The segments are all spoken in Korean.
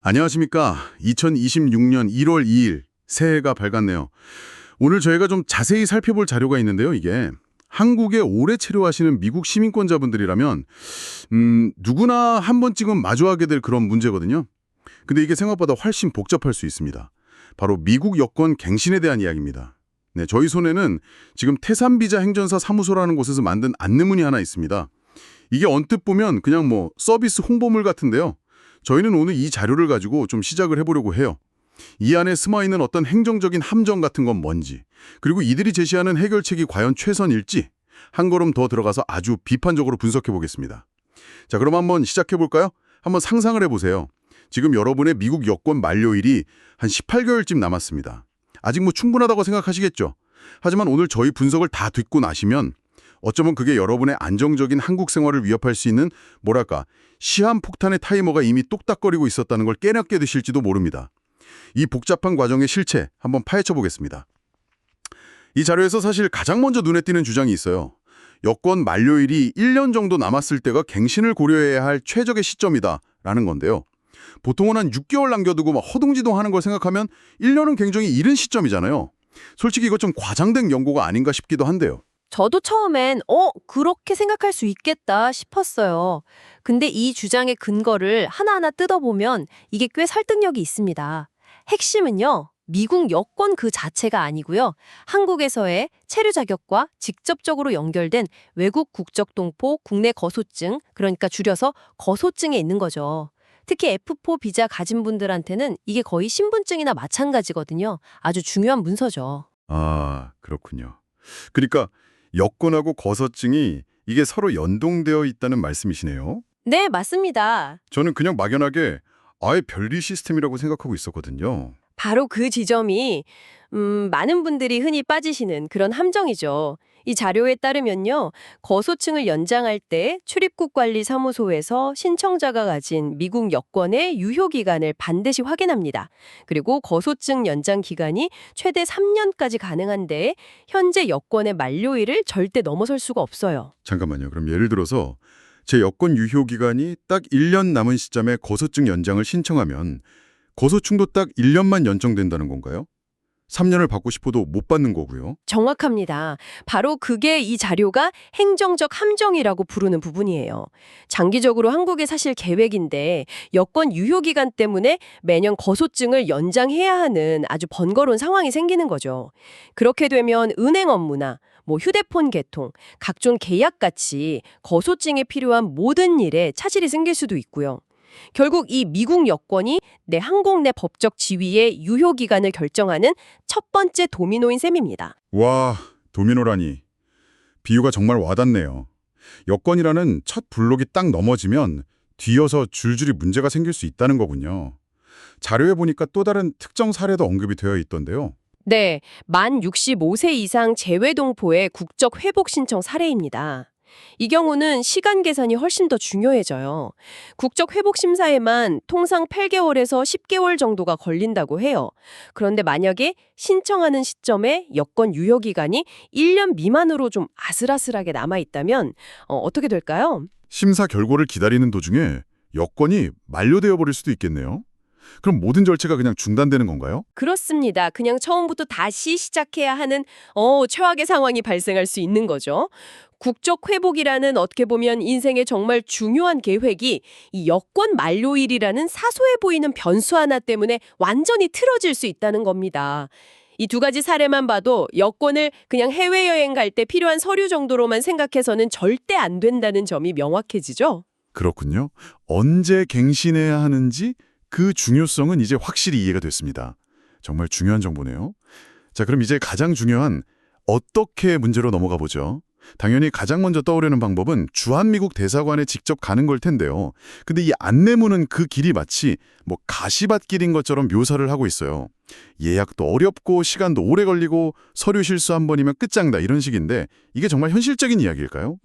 안녕하십니까. 2026년 1월 2일 새해가 밝았네요. 오늘 저희가 좀 자세히 살펴볼 자료가 있는데요. 이게 한국에 오래 체류하시는 미국 시민권자분들이라면 누구나 한 번쯤은 마주하게 될 그런 문제거든요. 근데 이게 생각보다 훨씬 복잡할 수 있습니다. 바로 미국 여권 갱신에 대한 이야기입니다. 네, 저희 손에는 지금 태산비자 행전사 사무소라는 곳에서 만든 안내문이 하나 있습니다. 이게 언뜻 보면 그냥 서비스 홍보물 같은데요. 저희는 오늘 이 자료를 가지고 좀 시작을 해보려고 해요. 이 안에 숨어있는 어떤 행정적인 함정 같은 건 뭔지, 그리고 이들이 제시하는 해결책이 과연 최선일지 한 걸음 더 들어가서 아주 비판적으로 분석해 보겠습니다. 자, 그럼 한번 시작해 볼까요? 한번 상상을 해보세요. 지금 여러분의 미국 여권 만료일이 한 18개월쯤 남았습니다. 아직 충분하다고 생각하시겠죠? 하지만 오늘 저희 분석을 다 듣고 나시면 어쩌면 그게 여러분의 안정적인 한국 생활을 위협할 수 있는 시한폭탄의 타이머가 이미 똑딱거리고 있었다는 걸 깨닫게 되실지도 모릅니다. 이 복잡한 과정의 실체 한번 파헤쳐 보겠습니다. 이 자료에서 사실 가장 먼저 눈에 띄는 주장이 있어요. 여권 만료일이 1년 정도 남았을 때가 갱신을 고려해야 할 최적의 시점이다라는 건데요. 보통은 한 6개월 남겨두고 허둥지둥하는 걸 생각하면 1년은 굉장히 이른 시점이잖아요. 솔직히 이거 좀 과장된 연고가 아닌가 싶기도 한데요. 저도 처음엔 그렇게 생각할 수 있겠다 싶었어요. 근데 이 주장의 근거를 하나하나 뜯어보면 이게 꽤 설득력이 있습니다. 핵심은요, 미국 여권 그 자체가 아니고요. 한국에서의 체류 자격과 직접적으로 연결된 외국 국적 동포 국내 거소증, 그러니까 줄여서 거소증에 있는 거죠. 특히 F4 비자 가진 분들한테는 이게 거의 신분증이나 마찬가지거든요. 아주 중요한 문서죠. 아, 그렇군요. 그러니까 여권하고 거서증이 이게 서로 연동되어 있다는 말씀이시네요. 네, 맞습니다. 저는 그냥 막연하게 아예 별리 시스템이라고 생각하고 있었거든요. 바로 그 지점이 많은 분들이 흔히 빠지시는 그런 함정이죠. 이 자료에 따르면요. 거소증을 연장할 때 출입국관리사무소에서 신청자가 가진 미국 여권의 유효기간을 반드시 확인합니다. 그리고 거소증 연장 기간이 최대 3년까지 가능한데 현재 여권의 만료일을 절대 넘어설 수가 없어요. 잠깐만요. 그럼 예를 들어서 제 여권 유효 기간이 딱 1년 남은 시점에 거소증 연장을 신청하면 거소증도 딱 1년만 연장된다는 건가요? 3년을 받고 싶어도 못 받는 거고요. 정확합니다. 바로 그게 이 자료가 행정적 함정이라고 부르는 부분이에요. 장기적으로 한국에 사실 계획인데 여권 유효기간 때문에 매년 거소증을 연장해야 하는 아주 번거로운 상황이 생기는 거죠. 그렇게 되면 은행 업무나 휴대폰 개통, 각종 계약같이 거소증에 필요한 모든 일에 차질이 생길 수도 있고요. 결국 이 미국 여권이 내 한국 내 법적 지위의 유효기간을 결정하는 첫 번째 도미노인 셈입니다. 와, 도미노라니. 비유가 정말 와닿네요. 여권이라는 첫 블록이 딱 넘어지면 뒤어서 줄줄이 문제가 생길 수 있다는 거군요. 자료에 보니까 또 다른 특정 사례도 언급이 되어 있던데요. 네, 만 65세 이상 재외동포의 국적 회복 신청 사례입니다. 이 경우는 시간 계산이 훨씬 더 중요해져요. 국적 회복 심사에만 통상 8개월에서 10개월 정도가 걸린다고 해요. 그런데 만약에 신청하는 시점에 여권 유효 기간이 1년 미만으로 좀 아슬아슬하게 남아있다면 어떻게 될까요? 심사 결과를 기다리는 도중에 여권이 만료되어 버릴 수도 있겠네요. 그럼 모든 절차가 그냥 중단되는 건가요? 그렇습니다. 그냥 처음부터 다시 시작해야 하는 최악의 상황이 발생할 수 있는 거죠. 국적 회복이라는 어떻게 보면 인생의 정말 중요한 계획이 이 여권 만료일이라는 사소해 보이는 변수 하나 때문에 완전히 틀어질 수 있다는 겁니다. 이 두 가지 사례만 봐도 여권을 그냥 해외여행 갈 때 필요한 서류 정도로만 생각해서는 절대 안 된다는 점이 명확해지죠. 그렇군요. 언제 갱신해야 하는지 그 중요성은 이제 확실히 이해가 됐습니다. 정말 중요한 정보네요. 자, 그럼 이제 가장 중요한 어떻게 문제로 넘어가 보죠. 당연히 가장 먼저 떠오르는 방법은 주한미국 대사관에 직접 가는 걸 텐데요. 근데 이 안내문은 그 길이 마치 가시밭길인 것처럼 묘사를 하고 있어요. 예약도 어렵고 시간도 오래 걸리고 서류 실수 한 번이면 끝장다 이런 식인데 이게 정말 현실적인 이야기일까요?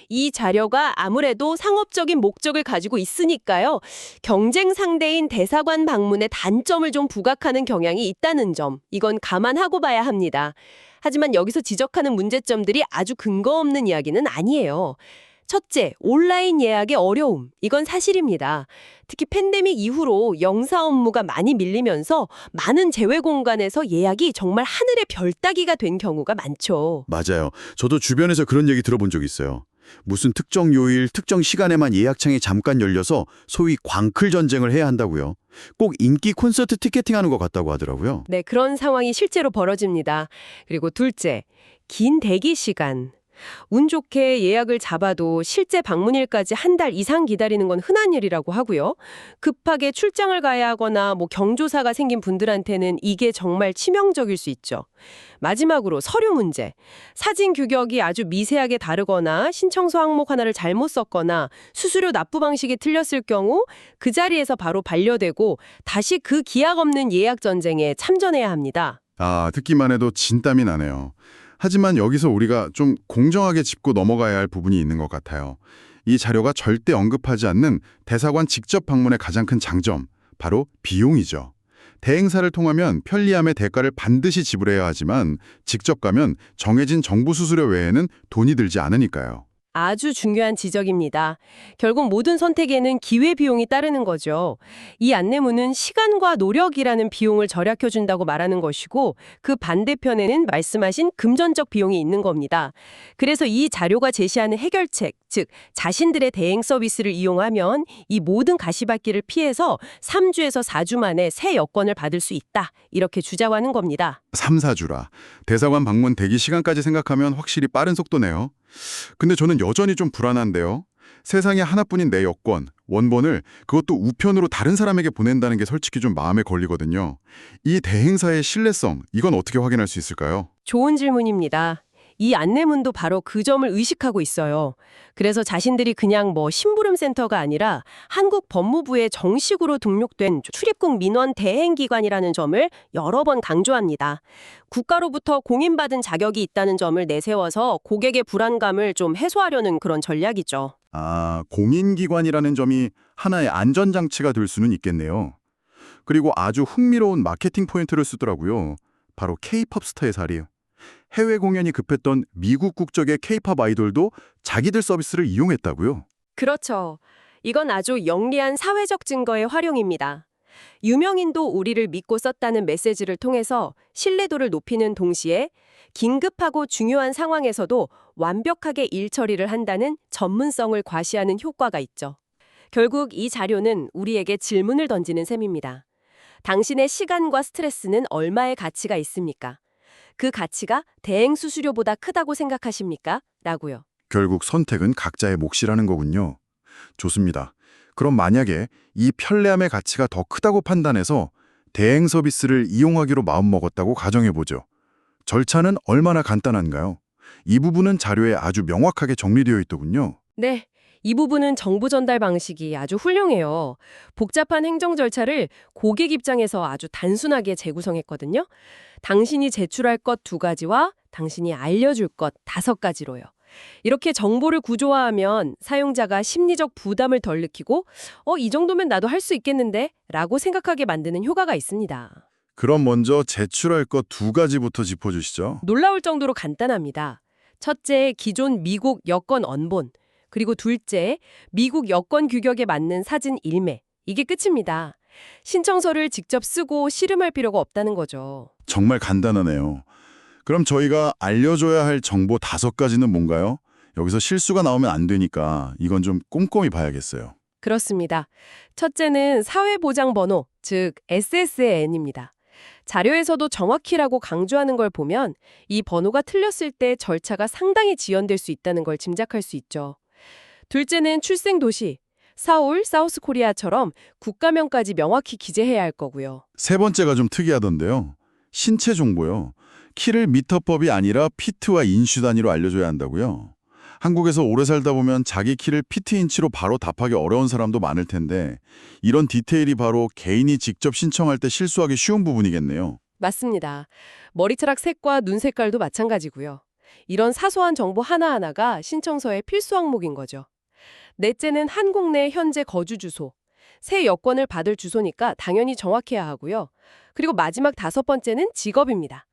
이 자료가 아무래도 상업적인 목적을 가지고 있으니까요. 경쟁 상대인 대사관 방문에 단점을 좀 부각하는 경향이 있다는 점, 이건 감안하고 봐야 합니다. 하지만 여기서 지적하는 문제점들이 아주 근거 없는 이야기는 아니에요. 첫째, 온라인 예약의 어려움. 이건 사실입니다. 특히 팬데믹 이후로 영사 업무가 많이 밀리면서 많은 제외 공간에서 예약이 정말 하늘의 별 따기가 된 경우가 많죠. 맞아요. 저도 주변에서 그런 얘기 들어본 적 있어요. 무슨 특정 요일, 특정 시간에만 예약창이 잠깐 열려서 소위 광클 전쟁을 해야 한다고요. 꼭 인기 콘서트 티켓팅하는 것 같다고 하더라고요. 네, 그런 상황이 실제로 벌어집니다. 그리고 둘째, 긴 대기 시간. 운 좋게 예약을 잡아도 실제 방문일까지 한 달 이상 기다리는 건 흔한 일이라고 하고요. 급하게 출장을 가야 하거나 경조사가 생긴 분들한테는 이게 정말 치명적일 수 있죠. 마지막으로 서류 문제. 사진 규격이 아주 미세하게 다르거나 신청서 항목 하나를 잘못 썼거나 수수료 납부 방식이 틀렸을 경우 그 자리에서 바로 반려되고 다시 그 기약 없는 예약 전쟁에 참전해야 합니다. 아, 듣기만 해도 진땀이 나네요. 하지만 여기서 우리가 좀 공정하게 짚고 넘어가야 할 부분이 있는 것 같아요. 이 자료가 절대 언급하지 않는 대사관 직접 방문의 가장 큰 장점, 바로 비용이죠. 대행사를 통하면 편리함의 대가를 반드시 지불해야 하지만 직접 가면 정해진 정부 수수료 외에는 돈이 들지 않으니까요. 아주 중요한 지적입니다. 결국 모든 선택에는 기회비용이 따르는 거죠. 이 안내문은 시간과 노력이라는 비용을 절약해준다고 말하는 것이고 그 반대편에는 말씀하신 금전적 비용이 있는 겁니다. 그래서 이 자료가 제시하는 해결책, 즉 자신들의 대행 서비스를 이용하면 이 모든 가시밭길을 피해서 3주에서 4주 만에 새 여권을 받을 수 있다. 이렇게 주장하는 겁니다. 3, 4주라. 대사관 방문 대기 시간까지 생각하면 확실히 빠른 속도네요. 근데 저는 여전히 좀 불안한데요. 세상에 하나뿐인 내 여권, 원본을 그것도 우편으로 다른 사람에게 보낸다는 게 솔직히 좀 마음에 걸리거든요. 이 대행사의 신뢰성, 이건 어떻게 확인할 수 있을까요? 좋은 질문입니다. 이 안내문도 바로 그 점을 의식하고 있어요. 그래서 자신들이 그냥 심부름센터가 아니라 한국 법무부에 정식으로 등록된 출입국 민원 대행기관이라는 점을 여러 번 강조합니다. 국가로부터 공인받은 자격이 있다는 점을 내세워서 고객의 불안감을 좀 해소하려는 그런 전략이죠. 아, 공인기관이라는 점이 하나의 안전장치가 될 수는 있겠네요. 그리고 아주 흥미로운 마케팅 포인트를 쓰더라고요. 바로 K-팝 스타의 사례. 해외 공연이 급했던 미국 국적의 K-팝 아이돌도 자기들 서비스를 이용했다고요. 그렇죠. 이건 아주 영리한 사회적 증거의 활용입니다. 유명인도 우리를 믿고 썼다는 메시지를 통해서 신뢰도를 높이는 동시에 긴급하고 중요한 상황에서도 완벽하게 일 처리를 한다는 전문성을 과시하는 효과가 있죠. 결국 이 자료는 우리에게 질문을 던지는 셈입니다. 당신의 시간과 스트레스는 얼마의 가치가 있습니까? 그 가치가 대행 수수료보다 크다고 생각하십니까? 라고요. 결국 선택은 각자의 몫이라는 거군요. 좋습니다. 그럼 만약에 이 편리함의 가치가 더 크다고 판단해서 대행 서비스를 이용하기로 마음먹었다고 가정해보죠. 절차는 얼마나 간단한가요? 이 부분은 자료에 아주 명확하게 정리되어 있더군요. 네. 이 부분은 정보 전달 방식이 아주 훌륭해요. 복잡한 행정 절차를 고객 입장에서 아주 단순하게 재구성했거든요. 당신이 제출할 것 2가지와 당신이 알려줄 것 5가지로요. 이렇게 정보를 구조화하면 사용자가 심리적 부담을 덜 느끼고 이 정도면 나도 할 수 있겠는데? 라고 생각하게 만드는 효과가 있습니다. 그럼 먼저 제출할 것 2가지부터 짚어주시죠. 놀라울 정도로 간단합니다. 첫째, 기존 미국 여권 원본. 그리고 둘째, 미국 여권 규격에 맞는 사진 일매. 이게 끝입니다. 신청서를 직접 쓰고 씨름할 필요가 없다는 거죠. 정말 간단하네요. 그럼 저희가 알려줘야 할 정보 5가지는 뭔가요? 여기서 실수가 나오면 안 되니까 이건 좀 꼼꼼히 봐야겠어요. 그렇습니다. 첫째는 사회보장번호, 즉 SSN입니다. 자료에서도 정확히라고 강조하는 걸 보면 이 번호가 틀렸을 때 절차가 상당히 지연될 수 있다는 걸 짐작할 수 있죠. 둘째는 출생도시, 서울, 사우스코리아처럼 국가명까지 명확히 기재해야 할 거고요. 3번째가 좀 특이하던데요. 신체 정보요. 키를 미터법이 아니라 피트와 인슈 단위로 알려줘야 한다고요. 한국에서 오래 살다 보면 자기 키를 피트 인치로 바로 답하기 어려운 사람도 많을 텐데 이런 디테일이 바로 개인이 직접 신청할 때 실수하기 쉬운 부분이겠네요. 맞습니다. 머리카락 색과 눈 색깔도 마찬가지고요. 이런 사소한 정보 하나하나가 신청서의 필수 항목인 거죠. 넷째는 한국 내 현재 거주 주소. 새 여권을 받을 주소니까 당연히 정확해야 하고요. 그리고 마지막 5번째는 직업입니다.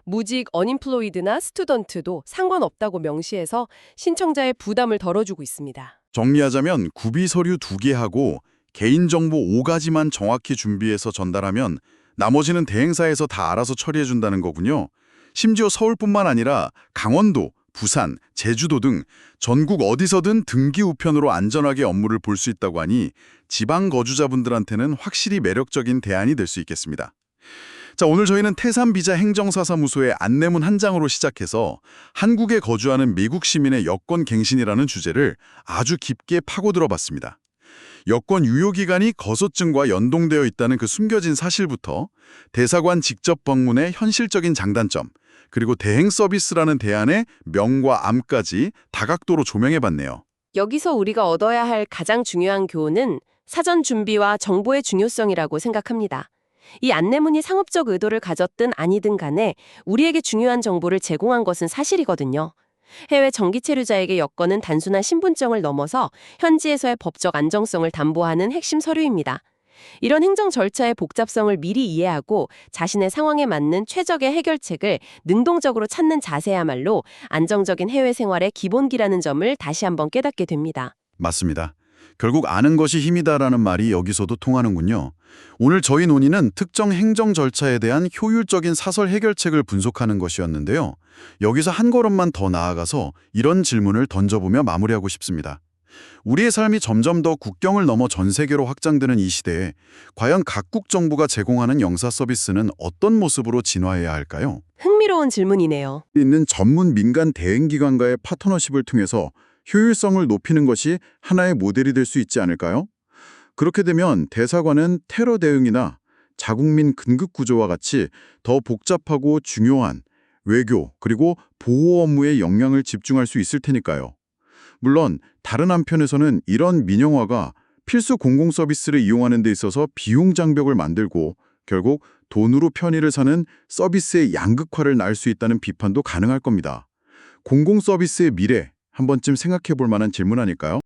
무직, 어님플로이드나 스튜던트도 상관없다고 명시해서 신청자의 부담을 덜어주고 있습니다. 정리하자면 구비 서류 2개 하고 개인정보 5가지만 정확히 준비해서 전달하면 나머지는 대행사에서 다 알아서 처리해준다는 거군요. 심지어 서울뿐만 아니라 강원도, 부산, 제주도 등 전국 어디서든 등기 우편으로 안전하게 업무를 볼 수 있다고 하니 지방 거주자분들한테는 확실히 매력적인 대안이 될 수 있겠습니다. 자, 오늘 저희는 태산비자 행정사사무소의 안내문 한 장으로 시작해서 한국에 거주하는 미국 시민의 여권 갱신이라는 주제를 아주 깊게 파고들어 봤습니다. 여권 유효기간이 거소증과 연동되어 있다는 그 숨겨진 사실부터 대사관 직접 방문의 현실적인 장단점, 그리고 대행 서비스라는 대안의 명과 암까지 다각도로 조명해봤네요. 여기서 우리가 얻어야 할 가장 중요한 교훈은 사전 준비와 정보의 중요성이라고 생각합니다. 이 안내문이 상업적 의도를 가졌든 아니든 간에 우리에게 중요한 정보를 제공한 것은 사실이거든요. 해외 정기 체류자에게 여권은 단순한 신분증을 넘어서 현지에서의 법적 안정성을 담보하는 핵심 서류입니다. 이런 행정 절차의 복잡성을 미리 이해하고 자신의 상황에 맞는 최적의 해결책을 능동적으로 찾는 자세야말로 안정적인 해외 생활의 기본기라는 점을 다시 한번 깨닫게 됩니다. 맞습니다. 결국 아는 것이 힘이다라는 말이 여기서도 통하는군요. 오늘 저희 논의는 특정 행정 절차에 대한 효율적인 사설 해결책을 분석하는 것이었는데요. 여기서 한 걸음만 더 나아가서 이런 질문을 던져보며 마무리하고 싶습니다. 우리의 삶이 점점 더 국경을 넘어 전 세계로 확장되는 이 시대에 과연 각국 정부가 제공하는 영사 서비스는 어떤 모습으로 진화해야 할까요? 흥미로운 질문이네요. 있는 전문 민간 대행기관과의 파트너십을 통해서 효율성을 높이는 것이 하나의 모델이 될 수 있지 않을까요? 그렇게 되면 대사관은 테러 대응이나 자국민 긴급 구조와 같이 더 복잡하고 중요한 외교 그리고 보호 업무에 영향을 집중할 수 있을 테니까요. 물론 다른 한편에서는 이런 민영화가 필수 공공 서비스를 이용하는 데 있어서 비용 장벽을 만들고 결국 돈으로 편의를 사는 서비스의 양극화를 낳을 수 있다는 비판도 가능할 겁니다. 공공 서비스의 미래, 한 번쯤 생각해 볼 만한 질문 아닐까요?